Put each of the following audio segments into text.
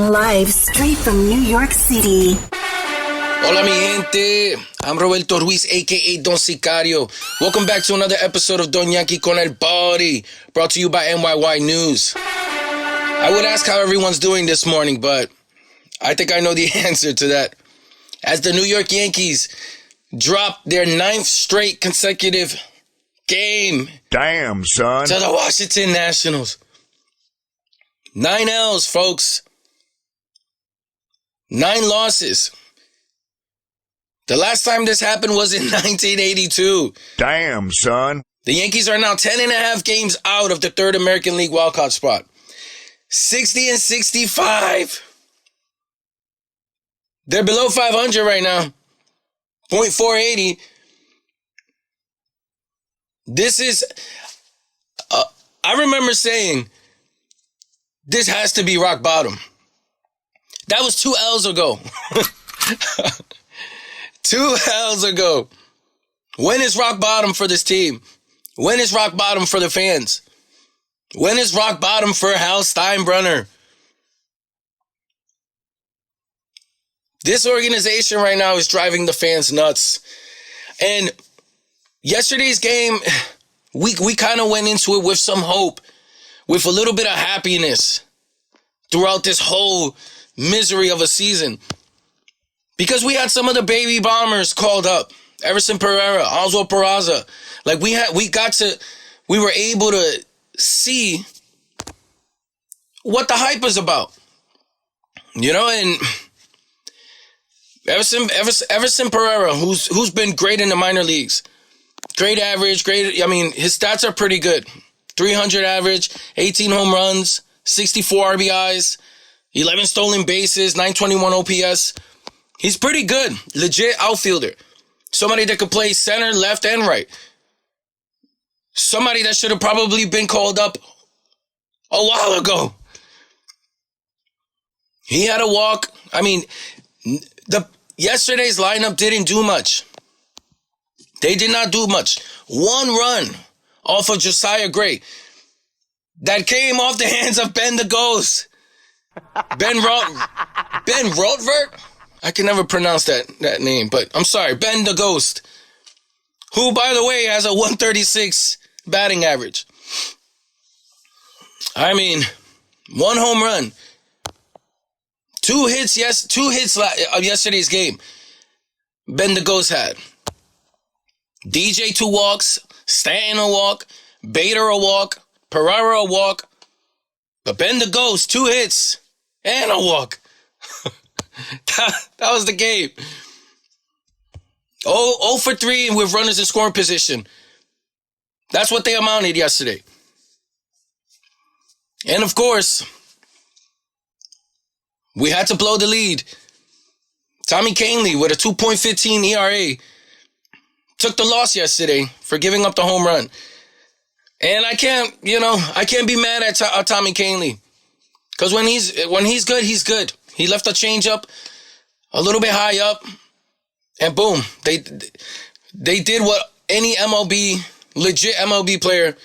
Live straight from New York City. Hola mi gente, I'm Roberto Ruiz, aka Don Sicario. Welcome back to another episode of Don Yankee con el Party, brought to you by NYYNEWS. I would ask how everyone's doing this morning, but I think I know the answer to that. As the New York Yankees drop their 9th straight consecutive game. Damn, son. To the Washington Nationals. 9 L's, folks. 9 losses. The last time this happened was in 1982. Damn, son. The Yankees are now 10.5 games out of the third American League wildcard spot. 60-65. They're below 500 right now. .480. This is... I remember saying, this has to be rock bottom. That was 2 L's ago. 2 L's ago. When is rock bottom for this team? When is rock bottom for the fans? When is rock bottom for Hal Steinbrenner? This organization right now is driving the fans nuts. And yesterday's game, we kind of went into it with some hope, with a little bit of happiness throughout this whole misery of a season. Because we had some of the baby bombers called up. Everson Pereira, Oswald Peraza. Like we were able to see what the hype is about. You know, and Everson Pereira, who's been great in the minor leagues. Great average, his stats are pretty good. 300 average, 18 home runs, 64 RBIs, 11 stolen bases, 921 OPS. He's pretty good. Legit outfielder. Somebody that could play center, left, and right. Somebody that should have probably been called up a while ago. He had a walk. Yesterday's lineup didn't do much. They did not do much. 1 run off of Josiah Gray that came off the hands of Ben the Ghost. Ben Rotvert? I can never pronounce that name, but I'm sorry. Ben the Ghost, who, by the way, has a 136 batting average. 1 home run. 2 hits, of yesterday's game. Ben the Ghost had. DJ 2 walks, Stanton a walk, Bader a walk, Pereira a walk. But Ben the Ghost, 2 hits and a walk. That was the game. 0 for 3 with runners in scoring position. That's what they amounted yesterday. And of course, we had to blow the lead. Tommy Kahnle with a 2.15 ERA took the loss yesterday for giving up the home run. And I can't be mad at Tommy Kahnle. Because when he's good, he's good. He left a changeup a little bit high up, and boom, they did what any legit MLB player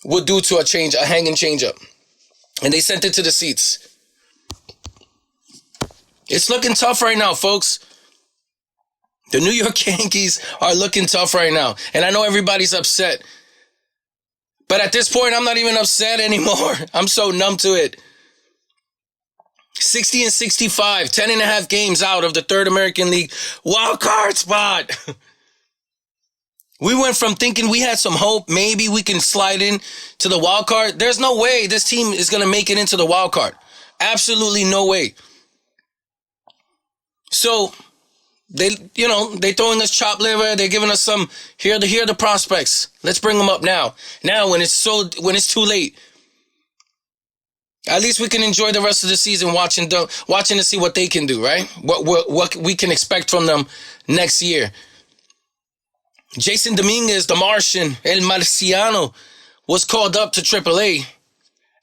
would do to a hanging changeup, and they sent it to the seats. It's looking tough right now, folks. The New York Yankees are looking tough right now, and I know everybody's upset, but at this point, I'm not even upset anymore. I'm so numb to it. 60-65, 10.5 games out of the third American League wild card spot. We went from thinking we had some hope, maybe we can slide in to the wild card. There's no way this team is going to make it into the wild card. Absolutely no way. So they throwing us chopped liver. They're giving us some here are the prospects. Let's bring them up now. Now when it's too late. At least we can enjoy the rest of the season watching to see what they can do, right? What we can expect from them next year. Jason Dominguez, the Martian, El Marciano, was called up to AAA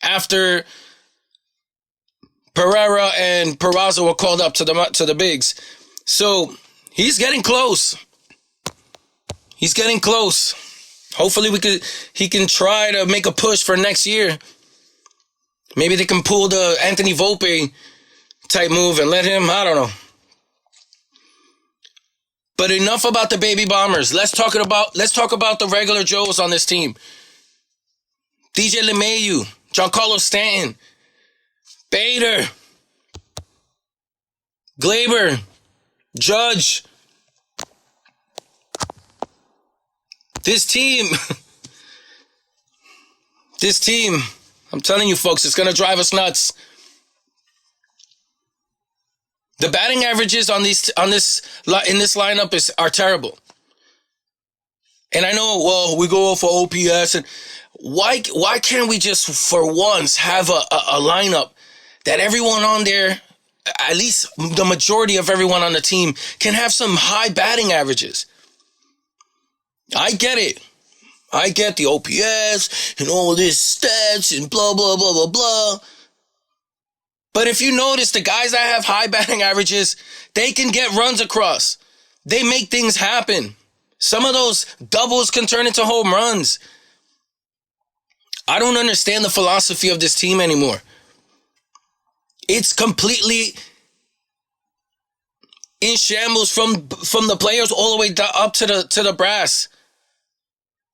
after Pereira and Peraza were called up to the bigs. So he's getting close. He's getting close. Hopefully he can try to make a push for next year. Maybe they can pull the Anthony Volpe type move and let him, I don't know. But enough about the baby bombers. Let's talk about the regular Joes on this team. DJ LeMahieu, Giancarlo Stanton, Bader, Glaber, Judge. This team, I'm telling you folks, it's going to drive us nuts. The batting averages in this lineup are terrible. And I know, well, we go for OPS, and why can't we just for once have a lineup that everyone on there, at least the majority of everyone on the team, can have some high batting averages? I get it. I get the OPS and all this stats and blah, blah, blah, blah, blah. But if you notice, the guys that have high batting averages, they can get runs across. They make things happen. Some of those doubles can turn into home runs. I don't understand the philosophy of this team anymore. It's completely in shambles from the players all the way up to the brass.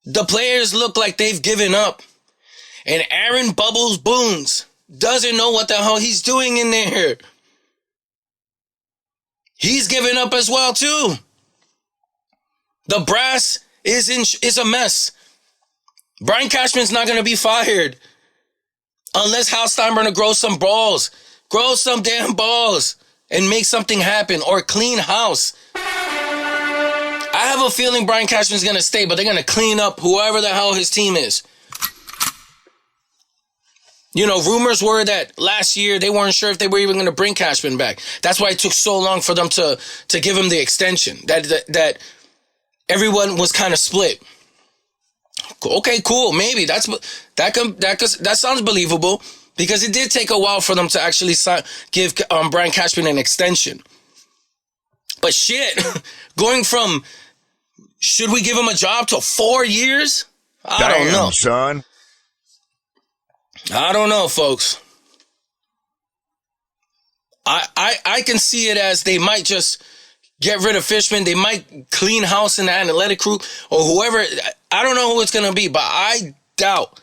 The players look like they've given up. And Aaron Bubbles Boones doesn't know what the hell he's doing in there. He's given up as well too. The brass is a mess. Brian Cashman's not going to be fired unless Hal Steinbrenner grows some balls. Grow some damn balls and make something happen, or clean house. I have a feeling Brian Cashman's going to stay, but they're going to clean up whoever the hell his team is. You know, rumors were that last year they weren't sure if they were even going to bring Cashman back. That's why it took so long for them to give him the extension. That everyone was kind of split. Okay, cool. Maybe that sounds believable, because it did take a while for them to actually give Brian Cashman an extension. But shit, going from should we give him a job to 4 years? I don't know, son. I don't know, folks. I can see it as they might just get rid of Fishman. They might clean house in the analytic crew or whoever. I don't know who it's going to be, but I doubt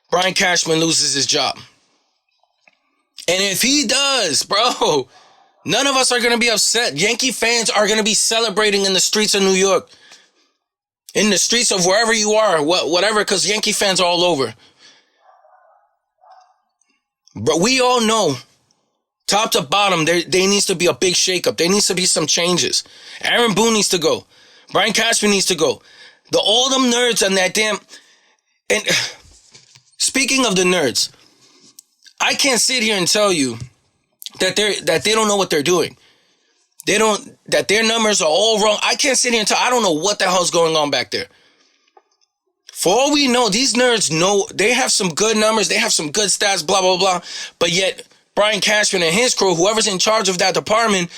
Brian Cashman loses his job. And if he does, bro, none of us are going to be upset. Yankee fans are going to be celebrating in the streets of New York, in the streets of wherever you are, whatever, because Yankee fans are all over. But we all know, top to bottom, there needs to be a big shakeup. There needs to be some changes. Aaron Boone needs to go. Brian Cashman needs to go. All them nerds and that damn... And speaking of the nerds, I can't sit here and tell you that they don't know what they're doing. That their numbers are all wrong. I can't sit here and tell... I don't know what the hell's going on back there. For all we know, these nerds know they have some good numbers, they have some good stats, blah, blah, blah. But yet, Brian Cashman and his crew, whoever's in charge of that department,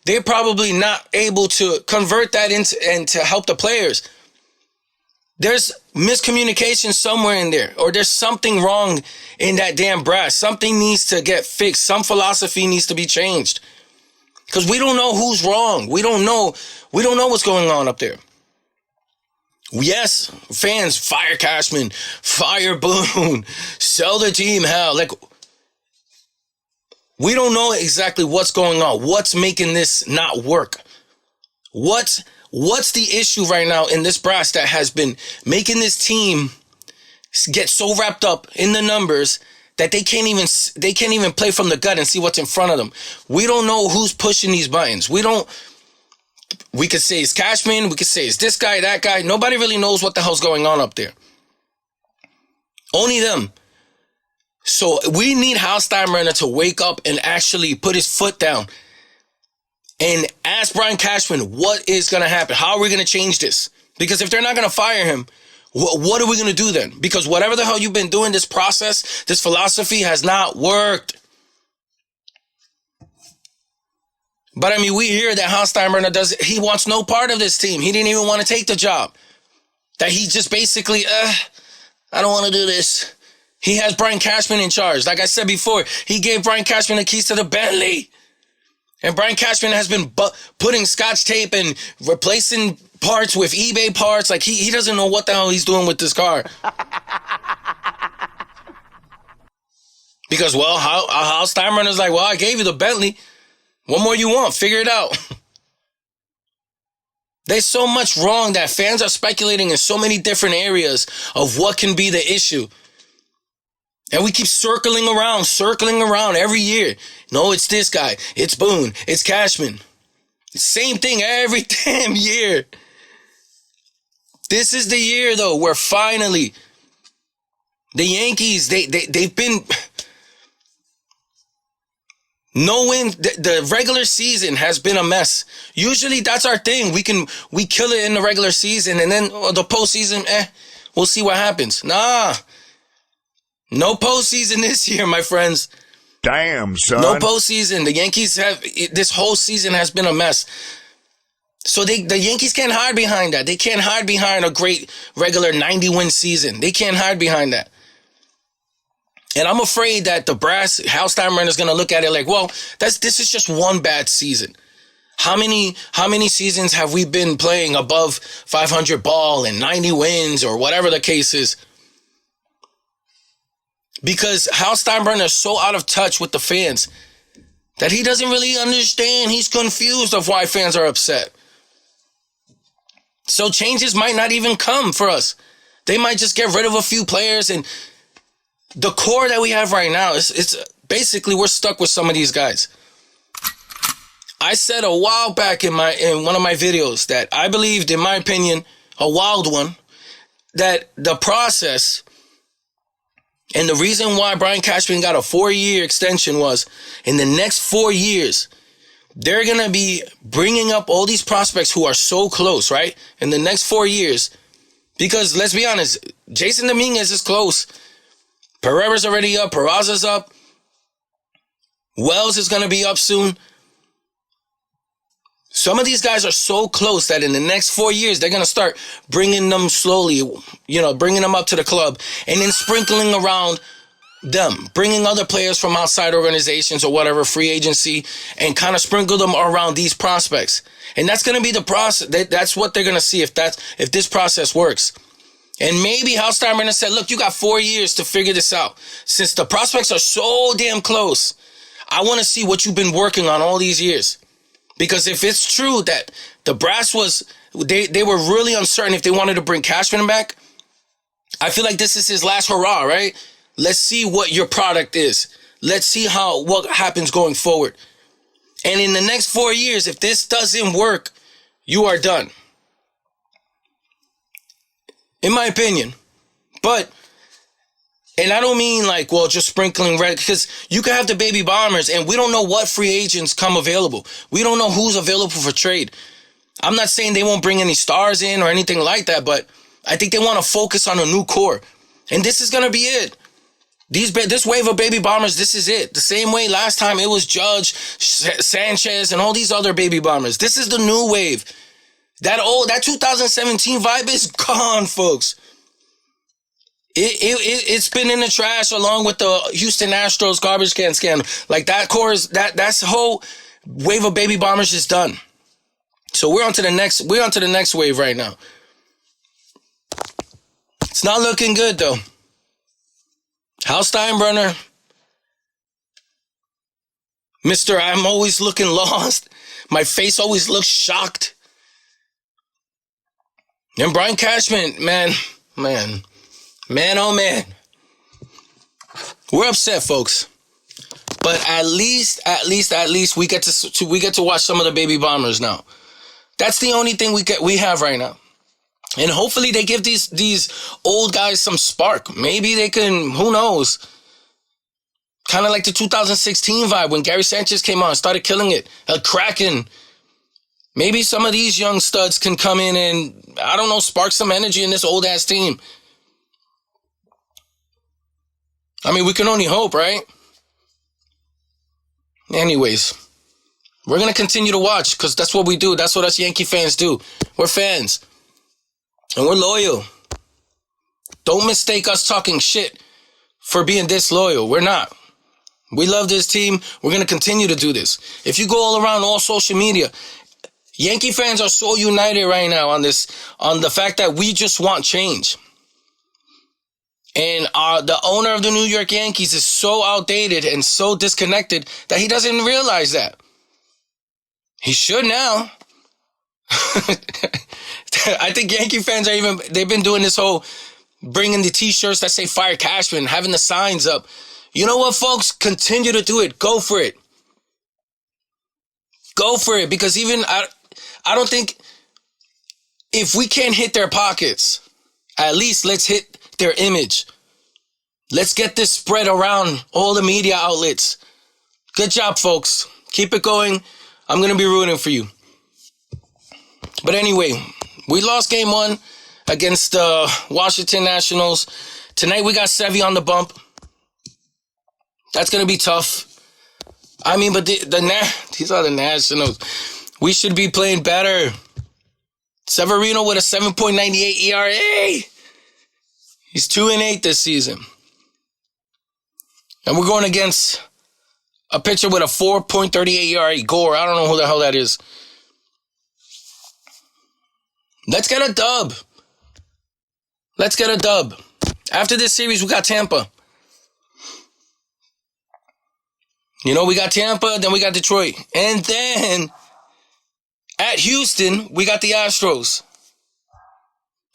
they're probably not able to convert that into and to help the players. There's miscommunication somewhere in there, or there's something wrong in that damn brass. Something needs to get fixed. Some philosophy needs to be changed. Because we don't know who's wrong. We don't know what's going on up there. Yes, fans, fire Cashman, fire Boone, sell the team, hell. Like, we don't know exactly what's going on. What's making this not work? What's the issue right now in this brass that has been making this team get so wrapped up in the numbers that they can't even play from the gut and see what's in front of them? We don't know who's pushing these buttons. We could say it's Cashman. We could say it's this guy, that guy. Nobody really knows what the hell's going on up there. Only them. So we need Hal Steinbrenner to wake up and actually put his foot down and ask Brian Cashman what is going to happen. How are we going to change this? Because if they're not going to fire him, what are we going to do then? Because whatever the hell you've been doing, this process, this philosophy has not worked. But I mean, we hear that Hal Steinbrenner he wants no part of this team. He didn't even want to take the job. That he just basically, I don't want to do this. He has Brian Cashman in charge. Like I said before, he gave Brian Cashman the keys to the Bentley. And Brian Cashman has been putting scotch tape and replacing parts with eBay parts. Like, he doesn't know what the hell he's doing with this car. Because, well, how Steinbrenner's like, well, I gave you the Bentley. What more you want? Figure it out. There's so much wrong that fans are speculating in so many different areas of what can be the issue. And we keep circling around every year. No, it's this guy. It's Boone. It's Cashman. Same thing every damn year. This is the year, though, where finally the Yankees, they've been... No win. The regular season has been a mess. Usually that's our thing. We kill it in the regular season, and then the postseason, we'll see what happens. Nah. No postseason this year, my friends. Damn, son. No postseason. The Yankees this whole season has been a mess. So the Yankees can't hide behind that. They can't hide behind a great regular 90-win season. They can't hide behind that. And I'm afraid that the brass, Hal Steinbrenner, is going to look at it like, well, this is just one bad season. How many seasons have we been playing above 500 ball and 90 wins or whatever the case is? Because Hal Steinbrenner is so out of touch with the fans that he doesn't really understand. He's confused of why fans are upset. So changes might not even come for us. They might just get rid of a few players, and the core that we have right now, it's basically we're stuck with some of these guys. I said a while back in one of my videos that I believed, in my opinion, a wild one, that the process and the reason why Brian Cashman got a 4-year extension was in the next 4 years, they're going to be bringing up all these prospects who are so close, right? In the next 4 years. Because let's be honest, Jason Dominguez is close. Pereira's already up. Peraza's up. Wells is going to be up soon. Some of these guys are so close that in the next 4 years, they're going to start bringing them slowly, bringing them up to the club and then sprinkling around them, bringing other players from outside organizations or whatever, free agency, and kind of sprinkle them around these prospects. And that's going to be the process. That's what they're going to see if this process works. And maybe Hal Steinbrenner said, look, you got 4 years to figure this out. Since the prospects are so damn close, I want to see what you've been working on all these years. Because if it's true that the brass they were really uncertain if they wanted to bring Cashman back, I feel like this is his last hurrah, right? Let's see what your product is. Let's see what happens going forward. And in the next 4 years, if this doesn't work, you are done. In my opinion. And I don't mean like, well, just sprinkling red, because you could have the baby bombers and we don't know what free agents come available. We don't know who's available for trade. I'm not saying they won't bring any stars in or anything like that, but I think they want to focus on a new core. And this is going to be it. This wave of baby bombers, this is it. The same way last time it was Judge, Sanchez, and all these other baby bombers. This is the new wave. That 2017 vibe is gone, folks. It's been in the trash along with the Houston Astros garbage can scandal. Like that's the whole wave of baby bombers is done. So we're on to the next wave right now. It's not looking good though. Hal Steinbrenner, Mr. I'm always looking lost. My face always looks shocked. And Brian Cashman, man, oh man. We're upset, folks. But at least we get to watch some of the baby bombers now. That's the only thing we have right now. And hopefully they give these old guys some spark. Maybe they can, who knows? Kind of like the 2016 vibe when Gary Sanchez came on and started killing it. Kraken. Maybe some of these young studs can come in and, I don't know, spark some energy in this old-ass team. I mean, we can only hope, right? Anyways, we're going to continue to watch because that's what we do. That's what us Yankee fans do. We're fans. And we're loyal. Don't mistake us talking shit for being disloyal. We're not. We love this team. We're going to continue to do this. If you go all around all social media, Yankee fans are so united right now on the fact that we just want change. And the owner of the New York Yankees is so outdated and so disconnected that he doesn't realize that. He should now. I think Yankee fans they've been doing this whole bringing the t-shirts that say Fire Cashman, having the signs up. You know what, folks? Continue to do it. Go for it. Go for it. Because even I don't think if we can't hit their pockets, at least let's hit their image. Let's get this spread around all the media outlets. Good job, folks. Keep it going. I'm going to be rooting for you. But anyway, we lost game 1 against Washington Nationals. Tonight we got Sevy on the bump. That's going to be tough. I mean, but these are the Nationals. We should be playing better. Severino with a 7.98 ERA. He's 2-8 this season. And we're going against a pitcher with a 4.38 ERA. Gore. I don't know who the hell that is. Let's get a dub. Let's get a dub. After this series, we got Tampa. You know, we got Tampa, then we got Detroit. And then at Houston, we got the Astros,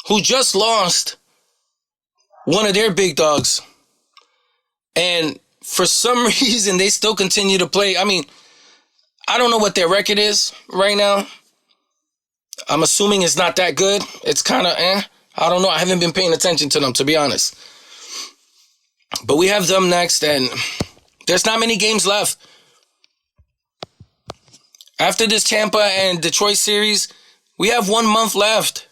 who just lost one of their big dogs. And for some reason, they still continue to play. I mean, I don't know what their record is right now. I'm assuming it's not that good. It's kind of I don't know. I haven't been paying attention to them, to be honest. But we have them next, and there's not many games left. After this Tampa and Detroit series, we have 1 month left.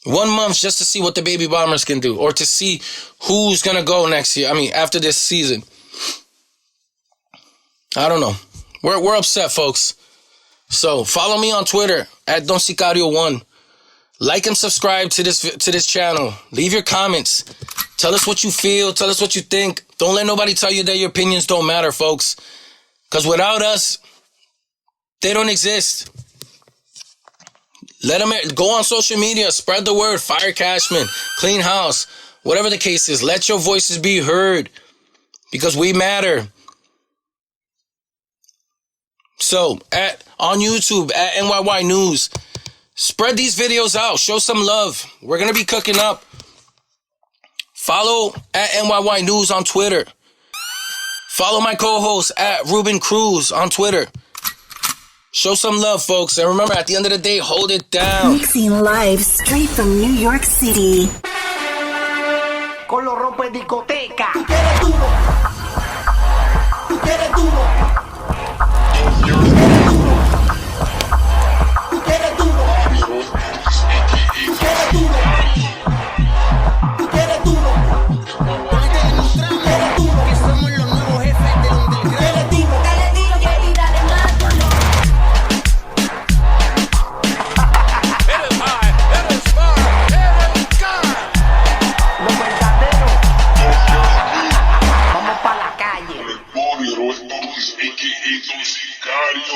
1 month just to see what the Baby Bombers can do, or to see who's going to go next year. I mean, after this season. I don't know. We're upset, folks. So follow me on Twitter at Don Sicario1. Like and subscribe to this channel. Leave your comments. Tell us what you feel. Tell us what you think. Don't let nobody tell you that your opinions don't matter, folks. Because without us, they don't exist. Let them go on social media. Spread the word. Fire Cashman. Clean house. Whatever the case is. Let your voices be heard. Because we matter. So, on YouTube, at NYYNEWS, spread these videos out. Show some love. We're going to be cooking up. Follow at NYYNEWS on Twitter. Follow my co-host at Ruben Cruz on Twitter. Show some love, folks. And remember, at the end of the day, hold it down. Mixing live straight from New York City. Con los rompe discoteca. Tú quieres duro. Tú quieres duro. Poderoso, todos, a.k.a. Don Sicario.